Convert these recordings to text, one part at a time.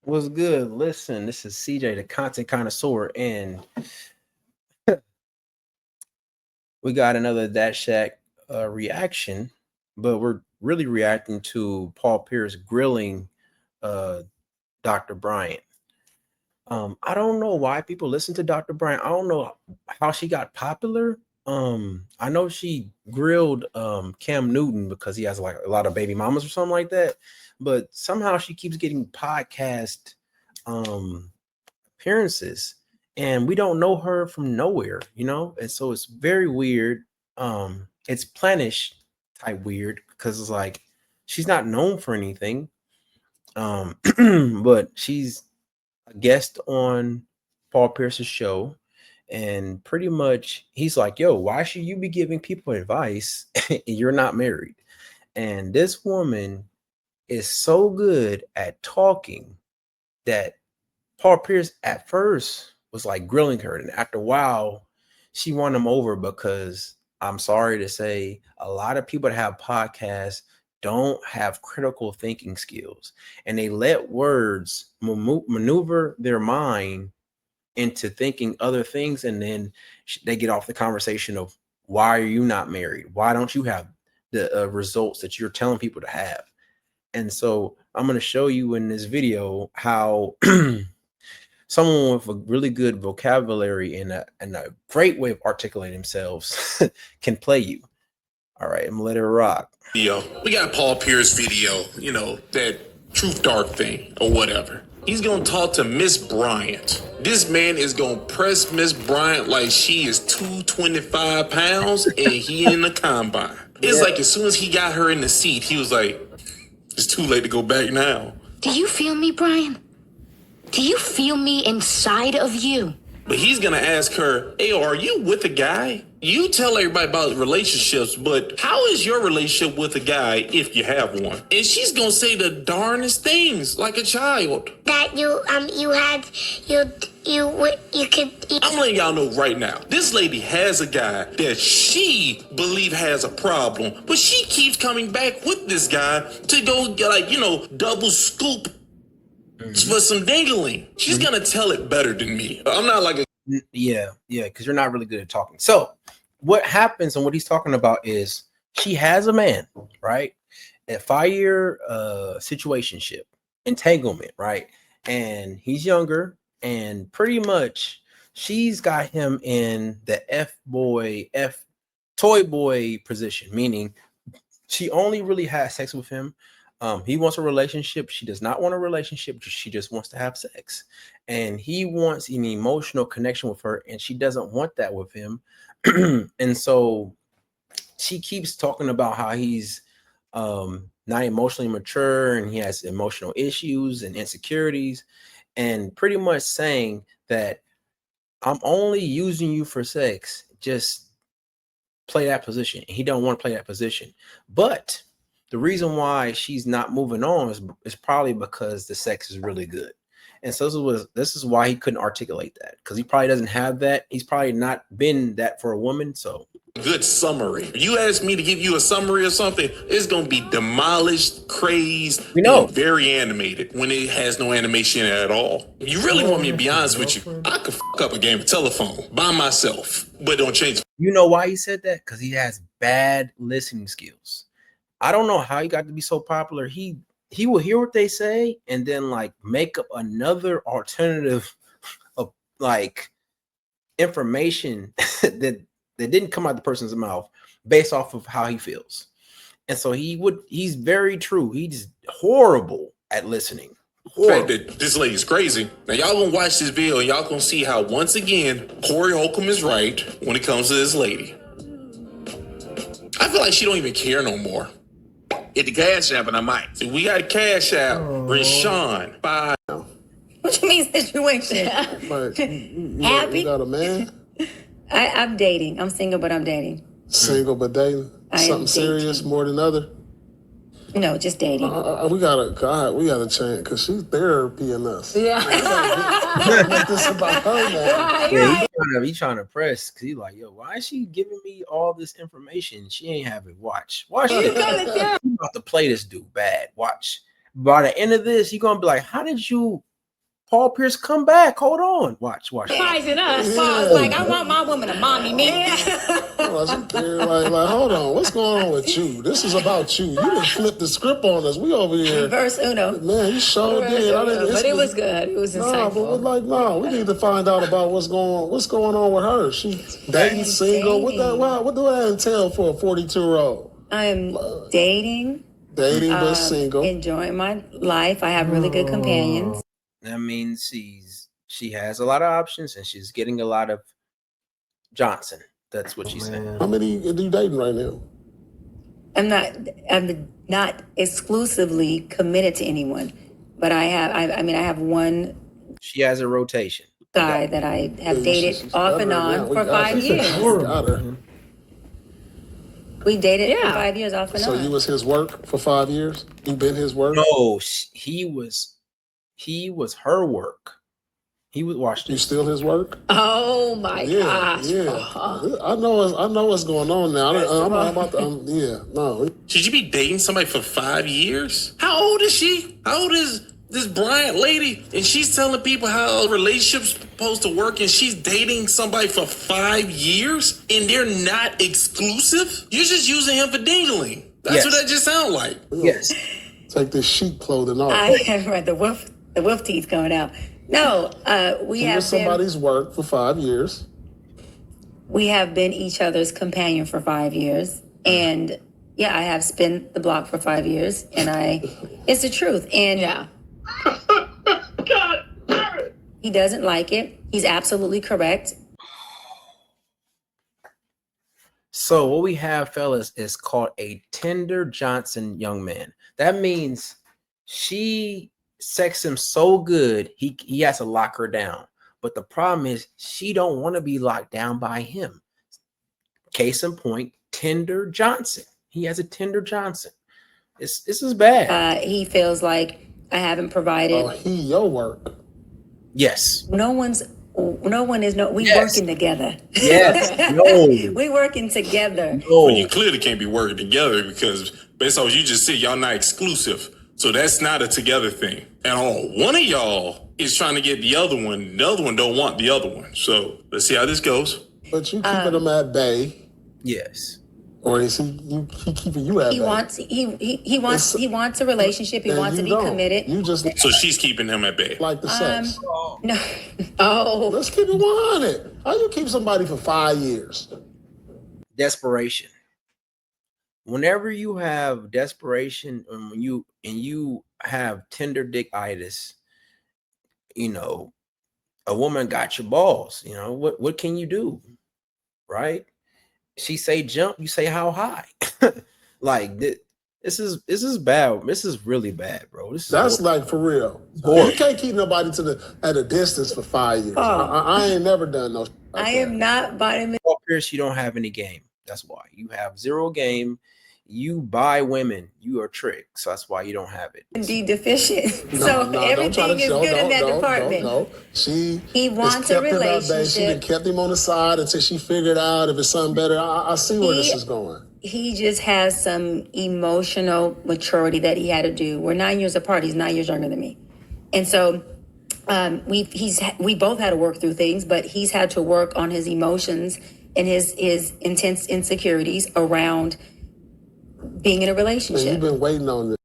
What's good? Listen, this is CJ, the content connoisseur, and we got another DatShaq reaction, but we're really reacting to Paul Pierce grilling uh, Dr. Bryant. I don't know why people listen to Dr. Bryant. I don't know how she got popular. I know she grilled Cam Newton because he has like a lot of baby mamas or something like that, but somehow she keeps getting podcast appearances and we don't know her from nowhere, and so it's very weird. It's Planish type weird because it's like she's not known for anything, but she's a guest on Paul Pierce's show, and pretty much he's like, yo, why should you be giving people advice and you're not married? And this woman is so good at talking that Paul Pierce at first was like grilling her, and after a while, she won him over because I'm sorry to say, a lot of people that have podcasts don't have critical thinking skills, and they let words maneuver their mind into thinking other things, and then they get off the conversation of why are you not married? Why don't you have the results that you're telling people to have? And so I'm going to show you in this video how someone with a really good vocabulary and a great way of articulating themselves can play you. All right, I'm gonna let it rock. Yo, we got Paul Pierce video, that truth dark thing or whatever. He's gonna talk to Miss Bryant. This man is gonna press Miss Bryant like she is 225 pounds and he in the combine. It's like as soon as he got her in the seat, he was like, it's too late to go back now. Do you feel me, Brian? Do you feel me inside of you? But he's gonna ask her, hey, are you with a guy? You tell everybody about relationships, but how is your relationship with a guy if you have one? And she's gonna say the darnest things like a child. That you could. I'm letting y'all know right now, this lady has a guy that she believe has a problem, but she keeps coming back with this guy to go double scoop for some dingling. She's gonna tell it better than me. I'm not like a yeah, because you're not really good at talking. So what happens and what he's talking about is she has a man, right? A 5-year situationship, entanglement, right? And he's younger, and pretty much she's got him in the toy boy position, meaning she only really has sex with him. He wants a relationship. She does not want a relationship. She just wants to have sex. And he wants an emotional connection with her, and she doesn't want that with him. And so she keeps talking about how he's not emotionally mature and he has emotional issues and insecurities, and pretty much saying that I'm only using you for sex. Just play that position. He don't want to play that position. But the reason why she's not moving on is probably because the sex is really good. And so this is why he couldn't articulate that, because he probably doesn't have that. He's probably not been that for a woman. So good summary. You asked me to give you a summary or something, it's gonna be demolished, crazed, very animated when it has no animation at all. You really want me to be honest with you, I could fuck up a game of telephone by myself, but don't change. You know why he said that? Because he has bad listening skills. I don't know how he got to be so popular. He will hear what they say and then like make up another alternative of like information that didn't come out the person's mouth based off of how he feels. And so he's very true. He's horrible at listening. Horrible. The fact that this lady's crazy. Now y'all gonna watch this video and y'all gonna see how once again Corey Holcomb is right when it comes to this lady. I feel like she don't even care no more. Hit the cash app and I might. See, we got cash app. Rashawn. Bye. What you mean situation? But Happy? you got a man? I'm dating. I'm single, but I'm dating. Single but dating? Something serious more than other? No, just dating. We gotta change because she's therapying us. Yeah. Get this about her now. Yeah, he's trying to press because he's like, yo, why is she giving me all this information? She ain't have it. Watch it. I'm about to play this dude bad. Watch. By the end of this, you're gonna be like, how did you Paul Pierce come back. Hold on. Watch. Surprising us. So I was like, I want my woman to mommy me. Like, hold on, what's going on with you? This is about you. You done flipped the script on us. We over here. Verse uno. Man, you sure did. But it was good. It was insightful. But we need to find out about what's going on with her. She's dating, single. What do that entail for a 42-year-old? I am dating, but single. enjoying my life. I have really good companions. That means she has a lot of options and she's getting a lot of Johnson. That's what she's saying. How many are you dating right now? I'm not exclusively committed to anyone, but I have one She has a rotation. guy that I have dated off and on for 5 years. We dated for 5 years off and on. So you was his work for 5 years? You been his work? No, he was her work. He was watched You it. still his work? Oh my gosh. Yeah. I know what's going on now. I'm about to. No. Should you be dating somebody for 5 years? How old is she? How old is this Bryant lady? And she's telling people how a relationship's supposed to work, and she's dating somebody for 5 years, and they're not exclusive? You're just using him for dingling. That's what that just sounds like. Yes. Take this sheep clothing off. I have read the wolf teeth going out. No, we You have was somebody's work for 5 years. We have been each other's companion for 5 years, and I have spent the block for 5 years, and it's the truth. And he doesn't like it. He's absolutely correct. So what we have, fellas, is called a tender Johnson young man. That means she sex him so good he has to lock her down. But the problem is she don't want to be locked down by him. Case in point, Tender Johnson. He has a Tender Johnson. This is bad. He feels like I haven't provided. Oh, he your work. Yes. We working together. Yes. No. We working together. Well, No. you clearly can't be working together because based on what you just said, y'all not exclusive. So that's not a together thing at all. One of y'all is trying to get the other one. The other one don't want the other one. So let's see how this goes. But you keeping him at bay, Yes. or is he keeping you at bay? He wants a relationship. He And wants to you be don't. committed. You just So she's keeping him at bay. like the sex. No. Oh. Let's keep it 100. How you keep somebody for 5 years? Desperation. Whenever you have desperation and when you have tender dick-itis, a woman got your balls. What can you do? Right? She say jump, you say how high. Like this is bad. This is really bad, bro. That's like for real. Horrible. You can't keep nobody at a distance for 5 years. I ain't never done no. Like I am not vitamin. Paul Pierce, you don't have any game. That's why you have zero game. You buy women, you are tricked. So that's why you don't have it. D deficient. No, Everything is good in that department. No. He wants a relationship. She done kept him on the side until she figured out if it's something better. I see where this is going. He just has some emotional maturity that he had to do. We're 9 years apart. He's 9 years younger than me, and so we both had to work through things. But he's had to work on his emotions and his intense insecurities around being in a And relationship. you've been waiting on this.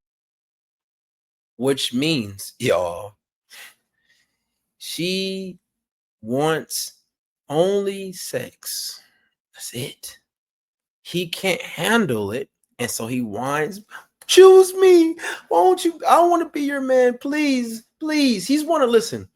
Which means, y'all, she wants only sex. That's it. He can't handle it. And so he whines, choose me. Won't you? I want to be your man. Please, please. He's want to listen.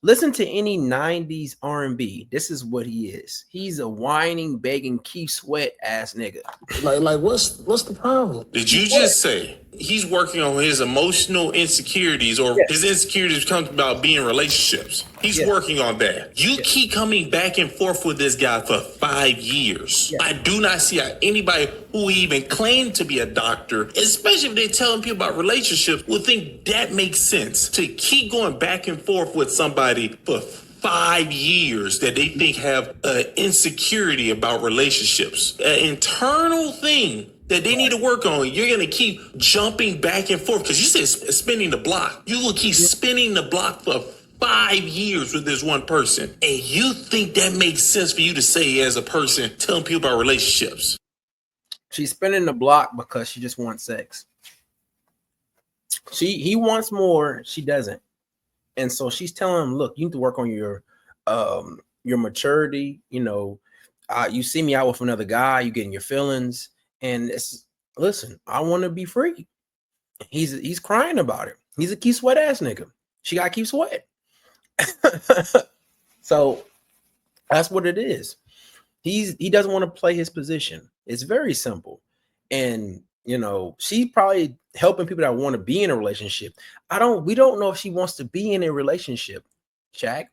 Listen to any 90s R&B. This is what he is. He's a whining, begging, Keith Sweat ass nigga. Like what's the problem? Did you just say he's working on his emotional insecurities or his insecurities come about being in relationships? He's working on that. You keep coming back and forth with this guy for 5 years. I do not see how anybody who even claimed to be a doctor, especially if they're telling people about relationships, would think that makes sense to keep going back and forth with somebody for 5 years that they think have insecurity about relationships. An internal thing that they need to work on. You're going to keep jumping back and forth because you said spinning the block. You will keep spinning the block for 5 years with this one person. And you think that makes sense for you to say as a person telling people about relationships? She's spinning the block because she just wants sex. He wants more, she doesn't. And so she's telling him, look, you need to work on your maturity. You know, you see me out with another guy, you getting your feelings. And listen, I want to be free. He's crying about it. He's a keep sweat ass nigga. She got to keep sweat. So that's what it is. He doesn't want to play his position. It's very simple. And you know, she's probably helping people that want to be in a relationship. We don't know if she wants to be in a relationship, Shaq.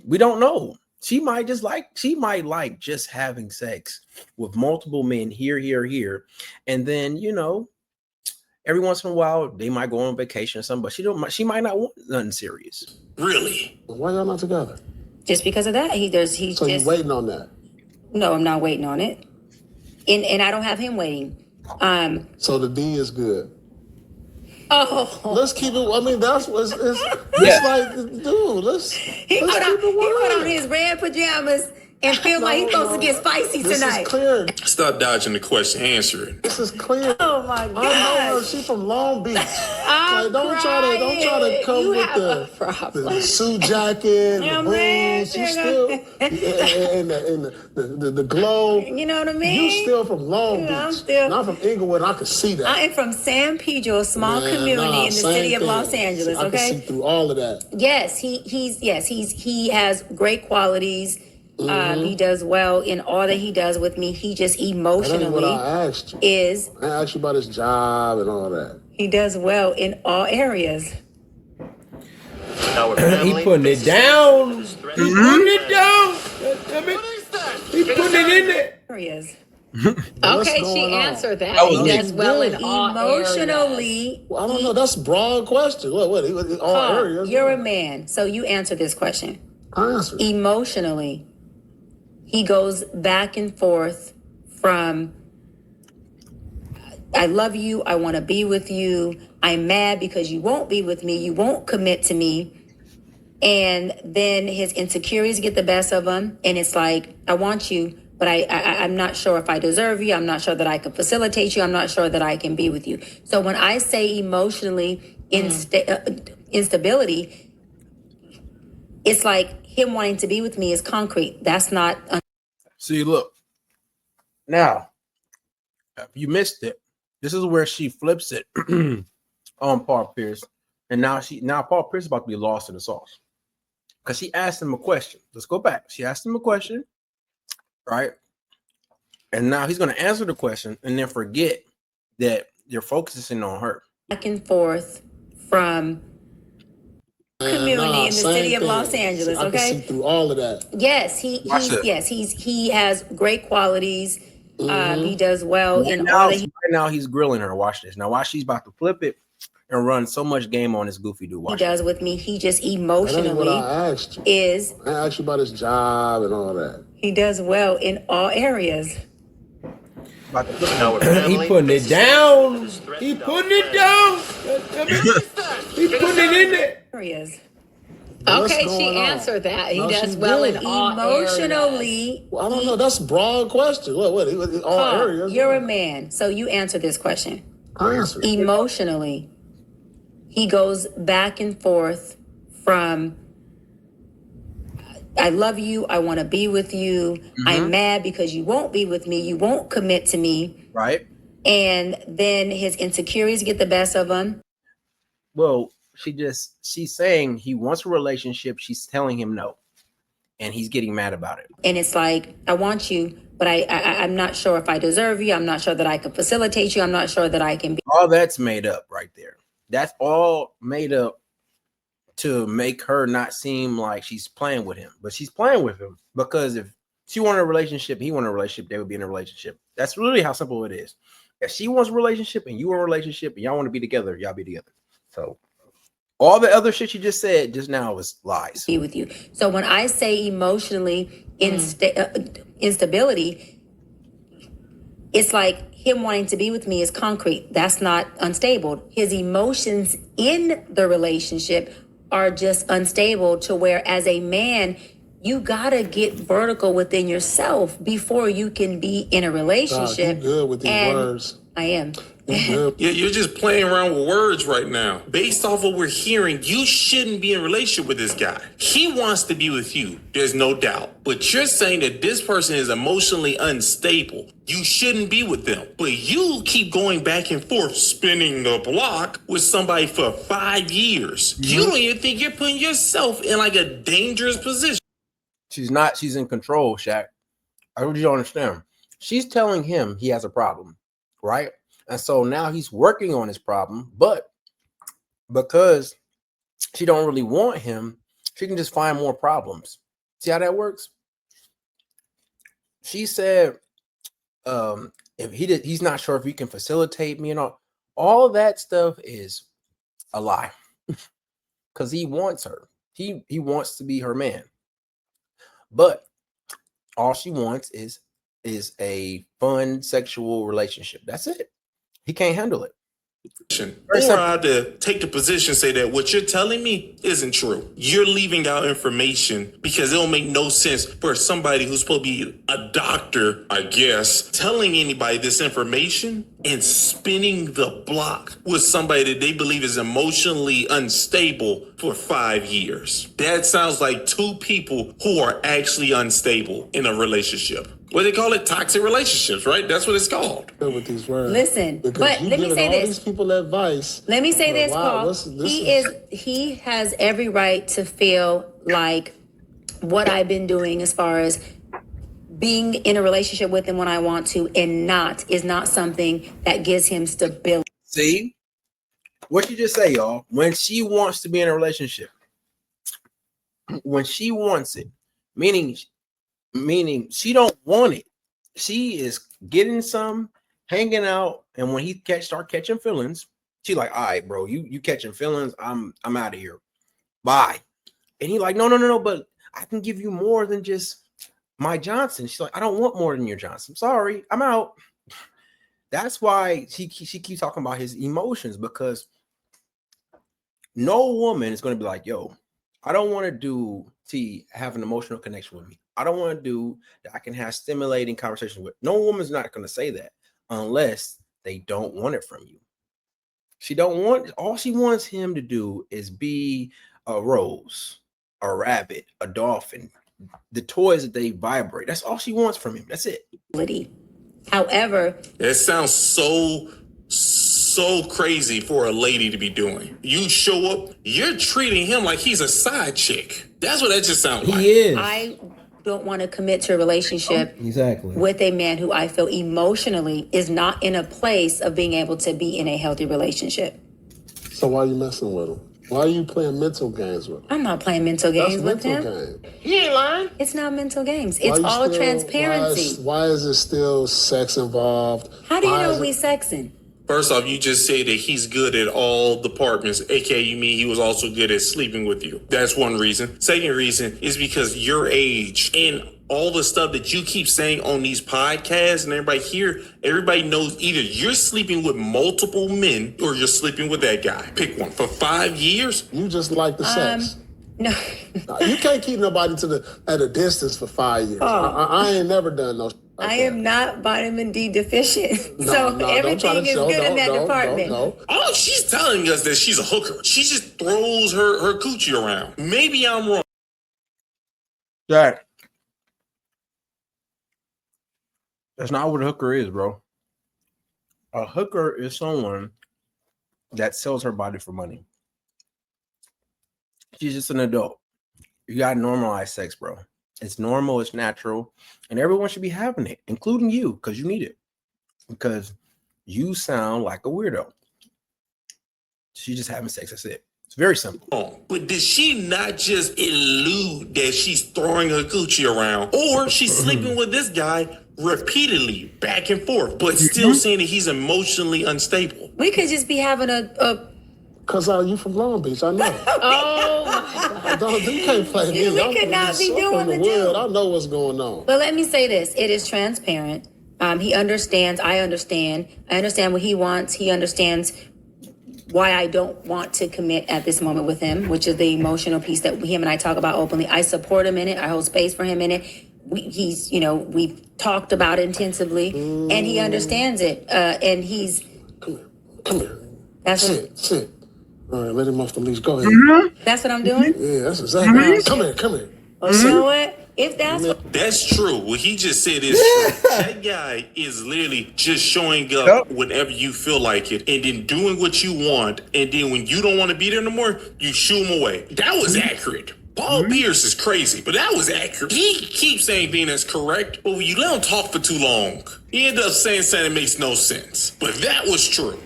We don't know. She might like just having sex with multiple men here. And then, you know, every once in a while they might go on vacation or something, but she might not want nothing serious. Really? Why y'all not together? Just because of that, So you waiting on that? No, I'm not waiting on it. And I don't have him waiting. So the D is good. Oh, Let's keep it. I mean, that's what's it's like, dude. Let's he keep put it on his red pajamas and feel like he's supposed to get spicy This tonight. is clear. Stop dodging the question. Answer it. This is clear. Oh my I know God! her. She from Long Beach. I'm Don't try to come you with have a problem. the suit jacket, Yeah, the man, boots. You nigga. still and the glow. You know what I mean? You still from Long Yeah, I'm Beach. still- Not from Inglewood. I can see that. I am from San Pedro, a small Man, community in the same city of thing. Los Angeles. I can see Okay. through all of that. Yes, he has great qualities. He does well in all that he does with me. He just That ain't what emotionally I asked you. is. I asked you about his job and all that. He does well in all areas. He putting it down. He putting it down. He putting it in there. Areas. What's Okay, going she on? answered that. That was He me. does well in all areas. Emotionally, Well, I don't know. That's a broad question. What all areas? you're a man, so you answer this question. Answer. Emotionally, he goes back and forth from I love you, I want to be with you, I'm mad because you won't be with me, you won't commit to me. And then his insecurities get the best of him, and it's like, I want you, but I'm not sure if I deserve you, I'm not sure that I can facilitate you, I'm not sure that I can be with you. So when I say emotionally instability, it's like him wanting to be with me is concrete. That's not See, look. Now, if you missed it, this is where she flips it on Paul Pierce. And now Paul Pierce is about to be lost in the sauce. Because she asked him a question. Let's go back. She asked him a question, right? And now he's going to answer the question and then forget that you're focusing on her. back and forth from community in the city of Los Angeles. I can see Okay. through all of that. Yes, he has great qualities. He does well in all that he Right now he's grilling her. Watch this. Now watch, she's about to flip it and run so much game on this goofy dude. Watch does with me. He just That ain't emotionally what I asked you. is. I asked you about his job and all that. He does well in all areas. About to flip it. He putting it down. He putting it down. He putting it in there. Areas. What's Okay, going she on? answered that. He No, does she well did. in all areas. Emotionally, Well, I don't know. That's a broad question. What all areas? you're a man, so you answer this question. Answer. Emotionally, he goes back and forth from I love you, I want to be with you, I'm mad because you won't be with me, you won't commit to me. Right? And then his insecurities get the best of him. Well, she's saying he wants a relationship. She's telling him no. And he's getting mad about it. And it's like, I want you, but I'm not sure if I deserve you. I'm not sure that I can facilitate you. I'm not sure that I can be. All that's made up right there. That's all made up to make her not seem like she's playing with him. But she's playing with him because if she wanted a relationship, he wanted a relationship, they would be in a relationship. That's really how simple it is. If she wants a relationship and you want a relationship and y'all want to be together, y'all be together. So all the other shit you just said just now was lies. Be with you. So when I say emotionally instability, it's like him wanting to be with me is concrete. That's not unstable. His emotions in the relationship are just unstable to where as a man, you gotta get vertical within yourself before you can be in a relationship. You good with these words. I am. Yeah, you're just playing around with words right now. Based off what we're hearing, you shouldn't be in a relationship with this guy. He wants to be with you, there's no doubt. But you're saying that this person is emotionally unstable. You shouldn't be with them. But you keep going back and forth, spinning the block with somebody for 5 years. You don't even think you're putting yourself in like a dangerous position. She's not. She's in control, Shaq. I really don't understand. She's telling him he has a problem, right? And so now he's working on his problem, but because she don't really want him, she can just find more problems. See how that works? She said, if he's not sure if he can facilitate me and all of that stuff is a lie, because he wants her. He wants to be her man. But all she wants is a fun sexual relationship. That's it. He can't handle it. Or I have to take the position, say that what you're telling me isn't true. You're leaving out information because it don't make no sense for somebody who's supposed to be a doctor, I guess, telling anybody this information and spinning the block with somebody that they believe is emotionally unstable for 5 years. That sounds like two people who are actually unstable in a relationship. What they call it, toxic relationships, right? That's what it's called. With these words. Listen, because but let me say all this. These people advice. Let me say this, wow, Paul. He has every right to feel like what I've been doing as far as being in a relationship with him when I want to and is not something that gives him stability. See what you just say, y'all. When she wants to be in a relationship, when she wants it, meaning she don't want it. She is getting some, hanging out, and when he start catching feelings, she like, all right, bro, you catching feelings, I'm out of here. Bye. And he like, no, but I can give you more than just my Johnson. She's like, I don't want more than your Johnson. Sorry, I'm out. That's why she keeps talking about his emotions, because no woman is going to be like, yo, I don't want to have an emotional connection with me. I don't want to do that I can have stimulating conversations with. No woman's not going to say that unless they don't want it from you. All she wants him to do is be a rose, a rabbit, a dolphin, the toys that they vibrate. That's all she wants from him. That's it. However, it sounds so crazy for a lady to be doing. You show up, you're treating him like he's a side chick. That's what that just sounds like. He is. I don't want to commit to a relationship with a man who I feel emotionally is not in a place of being able to be in a healthy relationship. So why are you messing with him? Why are you playing mental games with him? I'm not playing mental games with him. He ain't lying. It's not mental games. It's all transparency. Why is it still sex involved? How do you know we sexing? First off, you just say that he's good at all departments, aka you mean he was also good at sleeping with you. That's one reason. Second reason is because your age and all the stuff that you keep saying on these podcasts and everybody here, everybody knows either you're sleeping with multiple men or you're sleeping with that guy. Pick one. For 5 years? You just like the sex. No. You can't keep nobody at a distance for 5 years. I ain't never done no. I am not vitamin D deficient. So everything is good in that department. No. Oh, she's telling us that she's a hooker. She just throws her coochie around. Maybe I'm wrong. Jack, that's not what a hooker is, bro. A hooker is someone that sells her body for money. She's just an adult. You gotta normalize sex, bro. It's normal, it's natural, and everyone should be having it, including you, because you need it. Because you sound like a weirdo. She's just having sex, that's it. It's very simple. But did she not just allude that she's throwing her coochie around, or she's sleeping with this guy repeatedly, back and forth, but still saying that he's emotionally unstable? We could just be having a Because you from Long Beach, I know. Oh, my God. You can't play me. We could not be doing the two. I know what's going on. But let me say this. It is transparent. He understands. I understand. I understand what he wants. He understands why I don't want to commit at this moment with him, which is the emotional piece that him and I talk about openly. I support him in it. I hold space for him in it. He's, we've talked about it intensively, and he understands it. And he's come here. That's sit. All right, let him off the leash. Go ahead. That's what I'm doing. Yeah, that's exactly. Come here. Well, you know what? If that's true. What he just said is true. That guy is literally just showing up whenever you feel like it, and then doing what you want, and then when you don't want to be there no more, you shoo him away. That was accurate. Paul Pierce is crazy, but that was accurate. He keeps saying things that's correct, but when you let him talk for too long, he ends up saying something that makes no sense. But that was true.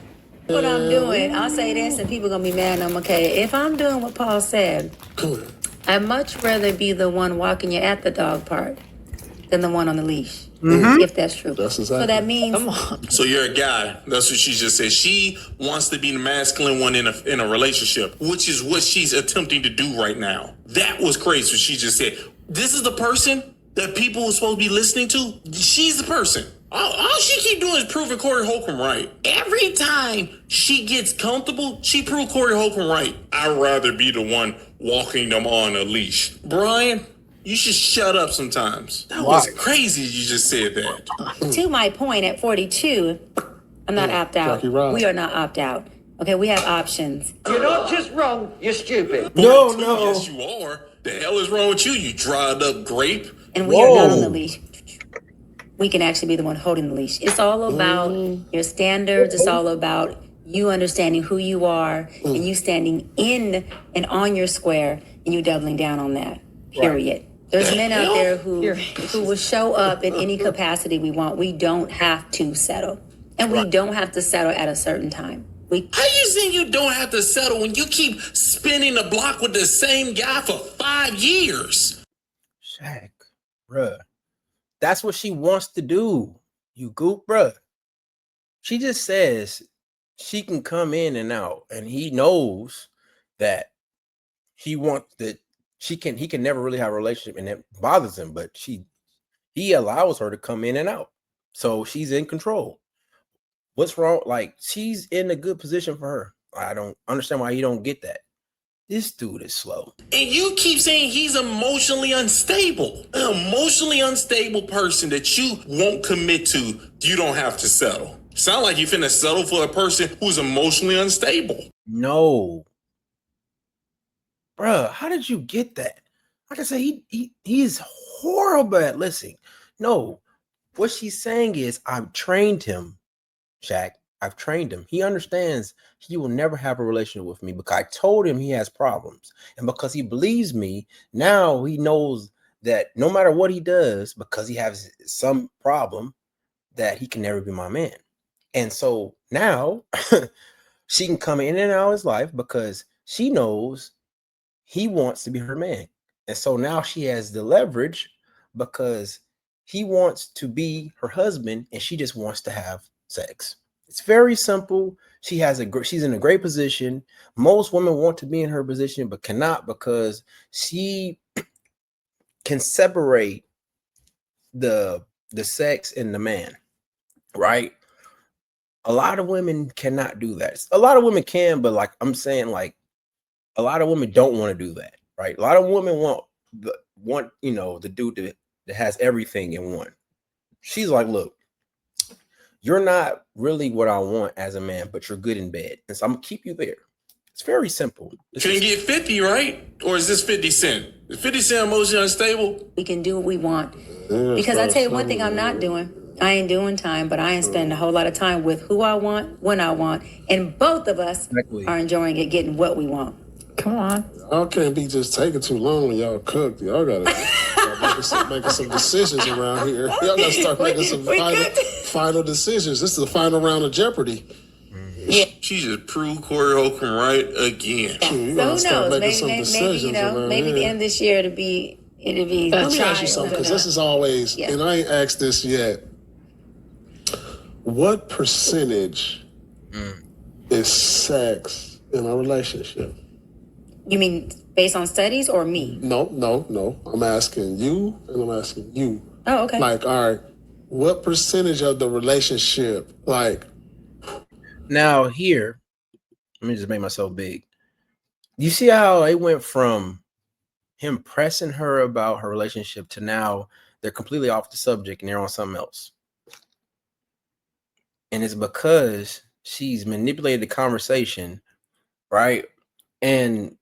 What I'm doing, I'll say this, and people are gonna be mad. I'm okay. If I'm doing what Paul said, I'd much rather be the one walking you at the dog park than the one on the leash. If that's true. That's exactly. So that means. So you're a guy. That's what she just said. She wants to be the masculine one in a relationship, which is what she's attempting to do right now. That was crazy what she just said. This is the person that people are supposed to be listening to. She's the person. All she keep doing is proving Corey Holcomb right. Every time she gets comfortable, she proves Corey Holcomb right. I'd rather be the one walking them on a leash. Brian, you should shut up sometimes. That was crazy you just said that. To my point, at 42, I'm not opt out. We are not opt out. Okay, we have options. You're not just wrong, you're stupid. No. Yes, you are. The hell is wrong with you, you dried up grape? And we are not on the leash. We can actually be the one holding the leash. It's all about your standards. It's all about you understanding who you are and you standing in and on your square and you doubling down on that, period. Right. There's men out there who will show up in any capacity we want. We don't have to settle. And we don't have to settle at a certain time. How you saying you don't have to settle when you keep spinning the block with the same guy for 5 years? Shaq, bruh. That's what she wants to do. You goop, bruh. She just says she can come in and out, and he knows that he can never really have a relationship, and it bothers him, but he allows her to come in and out. So she's in control. What's wrong? Like, she's in a good position for her. I don't understand why you don't get that. This dude is slow. And you keep saying he's emotionally unstable. An emotionally unstable person that you won't commit to, you don't have to settle. Sound like you finna settle for a person who's emotionally unstable. No. Bruh, how did you get that? Like I say, he's horrible at listening. No, what she's saying is, I've trained him, Shaq. I've trained him. He understands he will never have a relationship with me because I told him he has problems. And because he believes me, now he knows that no matter what he does, because he has some problem, that he can never be my man. And so now she can come in and out of his life because she knows he wants to be her man. And so now she has the leverage because he wants to be her husband and she just wants to have sex. It's very simple. She's in a great position. Most women want to be in her position, but cannot because she can separate the sex and the man, right? A lot of women cannot do that. A lot of women can, but like I'm saying, like a lot of women don't want to do that, right? A lot of women want the dude that has everything in one. She's like, look, you're not really what I want as a man, but you're good in bed. And so I'm gonna keep you there. It's very simple. Can you get 50, right? Or is this 50 Cent? Is 50 Cent emotionally unstable? We can do what we want. Because I tell you one thing I'm not doing. I ain't doing time, but I ain't spending a whole lot of time with who I want, when I want. And both of us are enjoying it, getting what we want. Come on. Y'all can't be just taking too long when y'all cook. Y'all gotta start making some decisions around here. Y'all gotta start making some final decisions. This is the final round of Jeopardy. Yeah. She just proved Corey Holcomb right again. So who knows? Maybe the end of this year it'll be. Let me ask you something, because this is always, and I ain't asked this yet. What percentage is sex in a relationship? You mean based on studies or me? No. I'm asking you and I'm asking you. Oh, okay. Like, all right, what percentage of the relationship, like... Now here, Let me just make myself big. You see how it went from him pressing her about her relationship to now they're completely off the subject and they're on something else. And it's because she's manipulated the conversation, right? And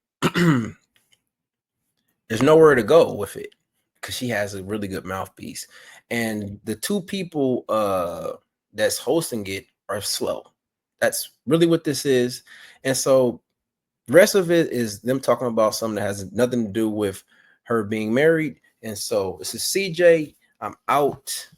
there's nowhere to go with it because she has a really good mouthpiece. And the two people that's hosting it are slow. That's really what this is. And so the rest of it is them talking about something that has nothing to do with her being married. And so this is CJ. I'm out.